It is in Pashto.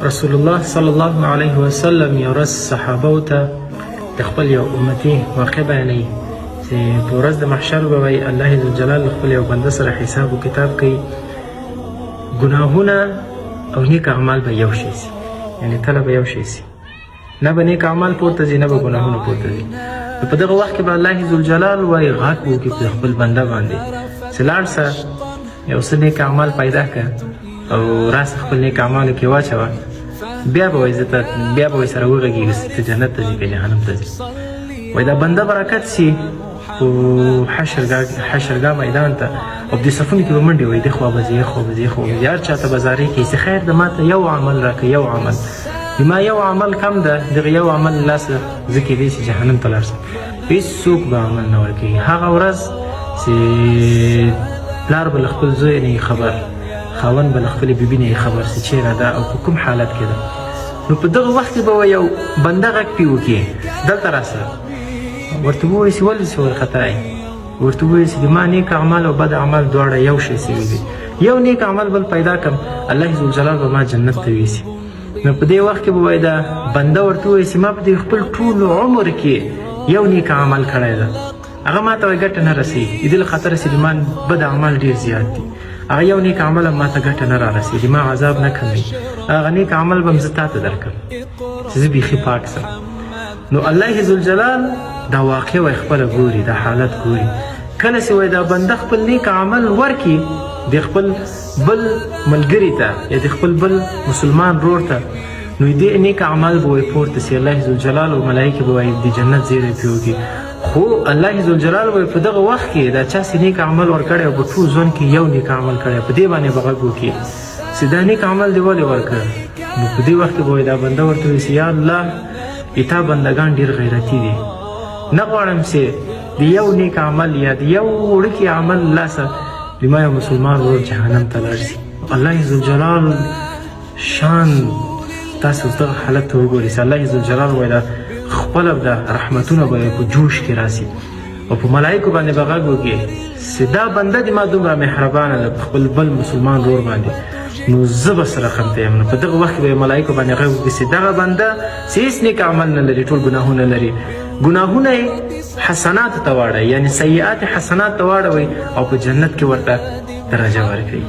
رسول الله صلی الله علیه وسلم یو ورځ صحابو ته د خپل یو امتي واقع بیانوي چې په ورځ د محشر به وایي الله ذوالجلال خپل یو بنده سره حساب و کتاب کوي، ګناهونه او نیک اعمال به یو شی سي، یعنې تله به یو شی سي، نه به نیک اعمال پورته ځي نه به ګناهونه پورته ځي. نو په دغه وخت کې به الله ذوالجلال وایي غږ وکړي په خپل بنده باندې چې لاړ شه یو څه نیک اعمال پیدا کړه او راسه خپل نیک اعمالو کې واچوه، بیا به وایي بیا به وایي سره وغږېږي چې جنت ته ځي که جهنم ته ځي. وایي دا بنده برکت سي په حشرګاه میدان ته او په دې صفونو کې به منډې وایي دې خوا به ځي خوا به ځي خوا به ځي، هر چا ته به زارۍ کوي چې خیر د ما ته یو عمل راکړه یو عمل، ما یو عمل کم ده، دغه یو عمل لاسه زه کېدی شي جهنم ته لاړ شم. هېڅوک به عمل نه ورکوي. هغه ورځ چې پلار به له خپل زوی نه خبر، خاوند به له خپلې بیبي نه خبر چې چېرې ده او په کوم حالت کې ده. نو په دغه وخت کې به یو بنده غږ پې وکړي دلته راسه، ورته ووایي چې ولې چې وارخطا یې، ورته ووایي چې د ما نیک اعمال او بد اعمال دواړه یو شی سوي دي، یو نیک عمل بل پیدا کړم الله ذوالجلال به ما جنت ته یوسي. نو په دې وخت کې به وایي دا بنده ورته ووایي چې ما په دې خپل ټول عمر کې یو نیک عمل کړی ده، هغه ما ته وایي ګټه نه رسېږي، د دې له خطره چې د ما بد اعمال ډېر زیات دي، هغه یو نیک عمل هم ما ته ګټه نه را رسېږي، ما عذاب نه کموي، هغه نیک عمل به هم زه تا ته درکړم چې زه بیخي پاک سم. نو الله ذوالجلال دا واقع وایي خپله ګوري، دا حالت ګوري. کله چې وایي دا بنده خپل نیک عمل ورکړي د خپل بل ملګري ته یا د خپل بل مسلمان رور ته، نو دې نیک اعمال به وایي پورته سي، الله ذوالجلال او ملایکې به وایي د جنت زیری پرې وکړي. خو الله ذوالجلال وایي په دغه وخت کې دا چا چې نیک عمل ورکړی او په ټول ژوند کې یو نیک عمل کړی، په دې باندې به غږ وکړي چې دا نیک عمل دې ولې ورکړ. نو په دې وخت کې به وایي دا بنده ورته وایي چې یا الله تا بندګان ډېر غیرتي دي، نه غواړم چې د یو نیک عمل یا د یو وړوکي عمل لاسه د ما یو مسلمان ورور جهنم ته لاړ شي. الله ذوالجلال شان تاسو دغه حالت ته وګورئ چې الله ذوالجلال وایي دا خپله د رحمتونه به په جوش کې راسي او په ملایکو باندې به غږ وکړي چې دا بنده د ما دومره مهربانه ده په خپل بل مسلمان رور باندې، نو زه به سره خمته یم. نو په دغه وخت کې به ملایکو باندې غږ وکړي چې دغه بنده چې هېڅ نیک عمل نه لري، ټول ګناهونه لري، ګناهونه یې حسناتو ته واړوئ، یعنې سیئات حسنات ته واړوئ او په جنت کې ورته درجه ورکوي.